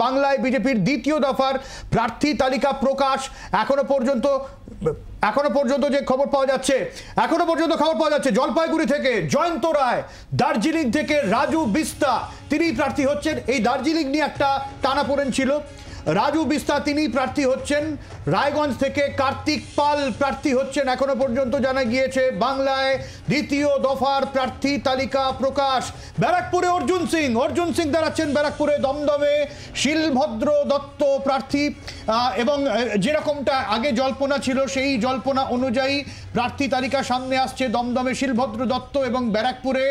বাংলায় বিজেপির দ্বিতীয় দফার প্রার্থী তালিকা প্রকাশ। এখনো পর্যন্ত যে খবর পাওয়া যাচ্ছে জলপাইগুড়ি থেকে জয়ন্ত রায়, দার্জিলিং থেকে রাজু বিস্তা তিনি প্রার্থী হচ্ছেন। এই দার্জিলিং নিয়ে একটা টানাপোড়েন ছিল। রাজু বিস্তা তিনি প্রার্থী হচ্ছেন। রায়গঞ্জ থেকে কার্তিক পাল প্রার্থী হচ্ছেন। এখনো পর্যন্ত জানা গিয়েছে বাংলায় দ্বিতীয় দফার প্রার্থী তালিকা প্রকাশ। ব্যারাকপুরে অর্জুন সিং দাঁড়াচ্ছেন ব্যারাকপুরে। দমদমে শিলভদ্র দত্ত প্রার্থী, এবং যেরকমটা আগে জল্পনা ছিল সেই জল্পনা অনুযায়ী প্রার্থী তালিকা সামনে আসছে। দমদমে শিলভদ্র দত্ত এবং ব্যারাকপুরে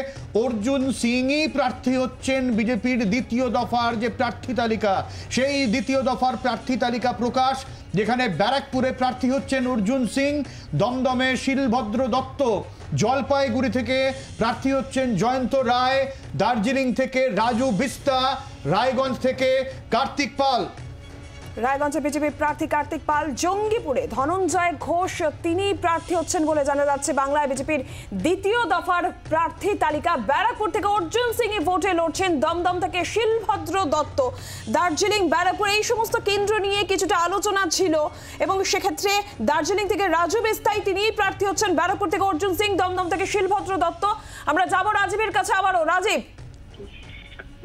অর্জুন সিংই প্রার্থী হচ্ছেন। বিজেপির দ্বিতীয় দফার যে প্রার্থী তালিকা, সেই দ্বিতীয় দফার প্রার্থী তালিকা প্রকাশ, যেখানে ব্যারাকপুরে প্রার্থী হচ্ছেন অর্জুন সিং, দমদমে শিলভদ্র দত্ত, জলপাইগুড়ি থেকে প্রার্থী হচ্ছেন জয়ন্ত রায়, দার্জিলিং থেকে রাজু বিস্তা, রায়গঞ্জ থেকে কার্তিক পাল। রায়গঞ্জে বিজেপি প্রার্থী কার্তিক পাল। জঙ্গিপুরে ধনঞ্জয় ঘোষ তিনি প্রার্থী হচ্ছেন বলে জানা যাচ্ছে। বাংলায় বিজেপির দ্বিতীয় দফার প্রার্থী তালিকা। ব্যারাকপুর থেকে অর্জুন সিং ভোটে লড়ছেন। দমদম থেকে শিলভদ্র দত্ত, দার্জিলিং, ব্যারাকপুর এই সমস্ত কেন্দ্র নিয়ে কিছুটা আলোচনা ছিল এবং সেক্ষেত্রে দার্জিলিং থেকে রাজু বিস্তাই তিনি প্রার্থী হচ্ছেন। ব্যারাকপুর থেকে অর্জুন সিং, দমদম থেকে শিলভদ্র দত্ত। আমরা যাব রাজীবের কাছে আবারও। রাজীব,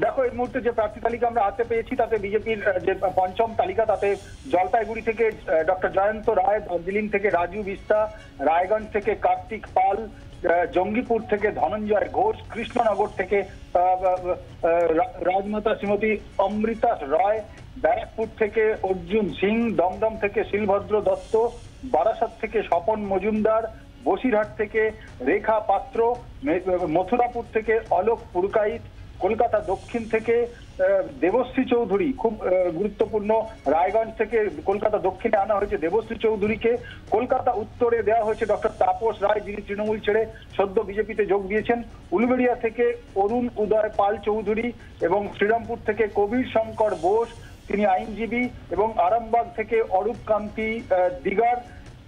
দেখো এই মুহূর্তে যে প্রার্থী তালিকা আমরা হাতে পেয়েছি তাতে বিজেপির যে পঞ্চম তালিকা, তাতে জলপাইগুড়ি থেকে ডক্টর জয়ন্ত রায়, দার্জিলিং থেকে রাজু বিস্তা, রায়গঞ্জ থেকে কার্তিক পাল, জঙ্গিপুর থেকে ধনঞ্জয় ঘোষ, কৃষ্ণনগর থেকে রাজমাতা শ্রীমতী অমৃতা রায়, ব্যারাকপুর থেকে অর্জুন সিং, দমদম থেকে শিলভদ্র দত্ত, বারাসাত থেকে স্বপন মজুমদার, বসিরহাট থেকে রেখা পাত্র, মথুরাপুর থেকে অলোক পুরকাইত, কলকাতা দক্ষিণ থেকে দেবশ্রী চৌধুরী, খুব গুরুত্বপূর্ণ। রায়গঞ্জ থেকে কলকাতা দক্ষিণে আনা হয়েছে দেবশ্রী চৌধুরীকে। কলকাতা উত্তরে দেওয়া হয়েছে ডক্টর তাপস রায়, যিনি তৃণমূল ছেড়ে সদ্য বিজেপিতে যোগ দিয়েছেন। উলুবেড়িয়া থেকে অরুণ উদয় পাল চৌধুরী এবং শ্রীরামপুর থেকে কবির শঙ্কর বোস, তিনি আইনজীবী, এবং আরামবাগ থেকে অরূপ কান্তি দিগার।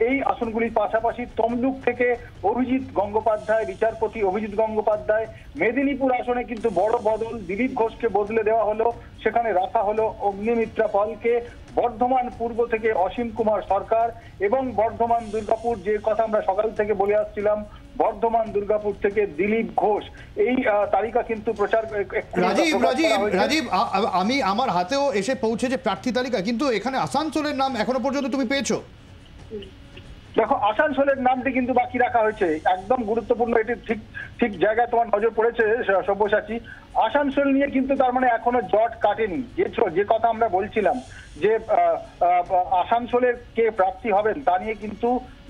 এই আসনগুলির পাশাপাশি তমলুক থেকে অভিজিৎ গঙ্গোপাধ্যায়, বিচারপতি অভিজিৎ গঙ্গোপাধ্যায়। মেদিনীপুর আসনে কিন্তু বড় বদল, দিলীপ ঘোষকে বদলে দেওয়া হলো, সেখানে রাখা হলো অগ্নিমিত্রা পালকে। বর্ধমান পূর্ব থেকে অসীম কুমার সরকার এবং বর্ধমান দুর্গাপুর, যে কথা আমরা সকাল থেকে বলে আসছিলাম, বর্ধমান দুর্গাপুর থেকে দিলীপ ঘোষ। এই তালিকা কিন্তু প্রচার। রাজীব, আমি আমার হাতেও এসে পৌঁছেছে প্রার্থী তালিকা, কিন্তু এখানে আসানসোলের নাম এখনো পর্যন্ত তুমি পেয়েছো? দেখো আসানসোলের নামটি কিন্তু বাকি রাখা হয়েছে, একদম গুরুত্বপূর্ণ। এটি ঠিক জায়গায় তোমার নজর পড়েছে সব্যসাচী। আসানসোল নিয়ে কিন্তু তার মানে এখনো জট কাটেনি। যে কথা আমরা বলছিলাম যে আসানসোলের কে প্রার্থী হবেন তা নিয়ে কিন্তু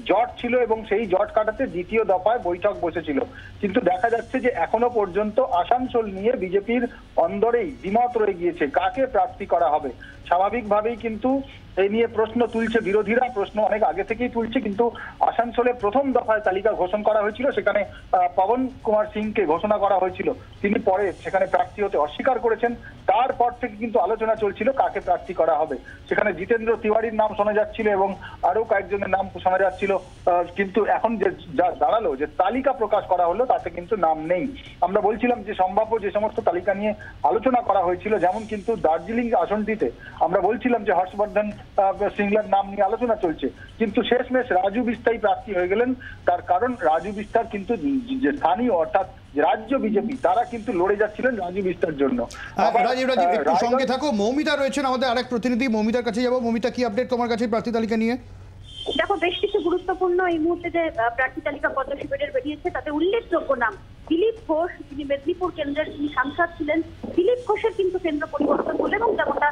জট ছিল এবং সেই জট কাটাতে দ্বিতীয় দফায় বৈঠক বসেছিল। কিন্তু দেখা যাচ্ছে যে এখনো পর্যন্ত আসানসোল নিয়ে বিজেপির অন্দরেই দ্বিমত রয়ে গিয়েছে কাকে প্রার্থী করা হবে। স্বাভাবিকভাবেই কিন্তু এই নিয়ে প্রশ্ন তুলছে বিরোধীরা, প্রশ্ন অনেক আগে থেকেই তুলছে। কিন্তু আসানসোলে প্রথম দফায় তালিকা ঘোষণা করা হয়েছিল, সেখানে পবন কুমার সিংকে ঘোষণা করা হয়েছিল। তিনি পরে সেখানে প্রার্থী হতে অস্বীকার করেছেন। তারপর থেকে কিন্তু আলোচনা চলছিল কাকে প্রার্থী করা হবে। সেখানে জিতেন্দ্র তিওয়ারির নাম শোনা যাচ্ছিল এবং আরো কয়েকজনের নাম শোনা যাচ্ছিল। কিন্তু এখন যে যা দাঁড়ালো, যে তালিকা প্রকাশ করা হলো, তাতে কিন্তু নাম নেই। আমরা বলছিলাম যে সম্ভাব্য যে সমস্ত তালিকা নিয়ে আলোচনা করা হয়েছিল, যেমন কিন্তু দার্জিলিং আসনটিতে আমরা বলছিলাম যে হর্ষবর্ধন সিংলার নাম নিয়ে আলোচনা চলছে, কিন্তু শেষমেশ রাজু বিস্তাই প্রার্থী হয়ে গেলেন। তার কারণ রাজু বিস্তার কিন্তু যে স্থানীয় অর্থাৎ রাজ্য বিজেপি, তারা কিন্তু লড়ে যাচ্ছিলেন রাজু বিস্তার জন্য। রাজীব, একটু সঙ্গে থাকো। মৌমিতা রয়েছেন আমাদের আরেক প্রতিনিধি, মৌমিতার কাছে যাবো। মৌমিতা, কি আপডেট তোমার কাছে প্রার্থী তালিকা নিয়ে? দেখো, বেশ কিছু গুরুত্বপূর্ণ এই মুহূর্তে যে প্রার্থী তালিকা পদ্ম শিবিরের বেরিয়েছে, তাতে উল্লেখযোগ্য নাম দিলীপ ঘোষ, যিনি মেদিনীপুর কেন্দ্রের তিনি সাংসদ ছিলেন। দিলীপ ঘোষের কিন্তু কেন্দ্র পরিবর্তন হলো এবং যেমনটা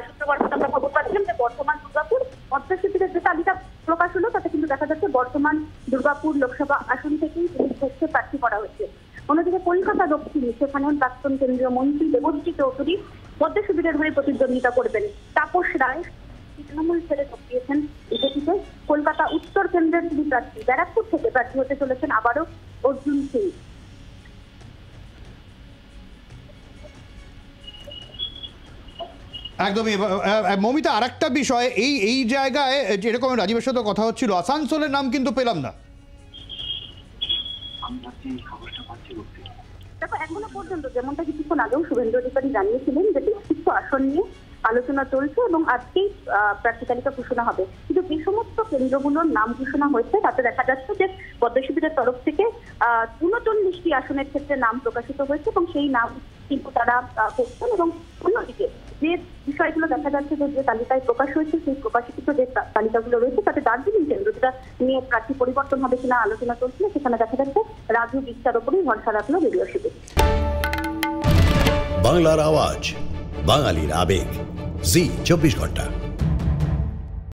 শুক্রবার আমরা খবর পাচ্ছিলাম যে বর্তমান দুর্গাপুর পদ্ম শিবিরের যে তালিকা প্রকাশ হলো, তাতে কিন্তু দেখা যাচ্ছে বর্তমান দুর্গাপুর লোকসভা আসন থেকেই দিলীপ ঘোষকে প্রার্থী করা হয়েছে। অন্যদিকে কলকাতা দক্ষিণ, সেখানে প্রাক্তন কেন্দ্রীয় মন্ত্রী দেবশ্রী চৌধুরী পদ্ম শিবিরের হয়ে প্রতিদ্বন্দ্বিতা করবেন। তাপস রায় তৃণমূল ছেড়ে যোগ দিয়েছেন বিজেপিতে। কলকাতা উত্তর কেন্দ্রের তিনি প্রার্থী। ব্যারাকপুর থেকে প্রার্থী হতে চলেছেন আবারও অর্জুন সিং। একদমই। মৌমিতা, আরেকটা বিষয়, এই জায়গায় যেরকম রাজীবের সাথে কথা হচ্ছিল, আসানসোলের নাম কিন্তু পেলাম না। দেখো, এখনো পর্যন্ত যেমনটা কিছুক্ষণ আগেও শুভেন্দু অধিকারী জানিয়েছিলেন যে বেশ কিছু আসন নিয়ে আলোচনা চলছে এবং আজকেই প্রার্থী তালিকা ঘোষণা হবে। কিন্তু যে সমস্ত কেন্দ্রগুলোর নাম ঘোষণা হয়েছে তাতে দেখা যাচ্ছে যে পদ্মা শিবিরের তরফ থেকে ৩৯টি আসনের ক্ষেত্রে নাম প্রকাশিত হয়েছে এবং সেই নাম কিন্তু তারা করছেন। এবং অন্যদিকে যে বিষয়গুলো দেখা যাচ্ছে যে তালিকায় প্রকাশ হয়েছে সেই প্রকাশিত যে তালিকাগুলো রয়েছে তাতে দার্জিলিং কেন্দ্র যেটা নিয়ে প্রার্থী পরিবর্তন হবে কিনা আলোচনা চলছিল, সেখানে দেখা যাচ্ছে রাজু বিস্তার উপরেই ভরসা রাখলো রেডিও শিবির। বাংলার আওয়াজ, বাঙালির আবেগ, জি 24 ঘন্টা।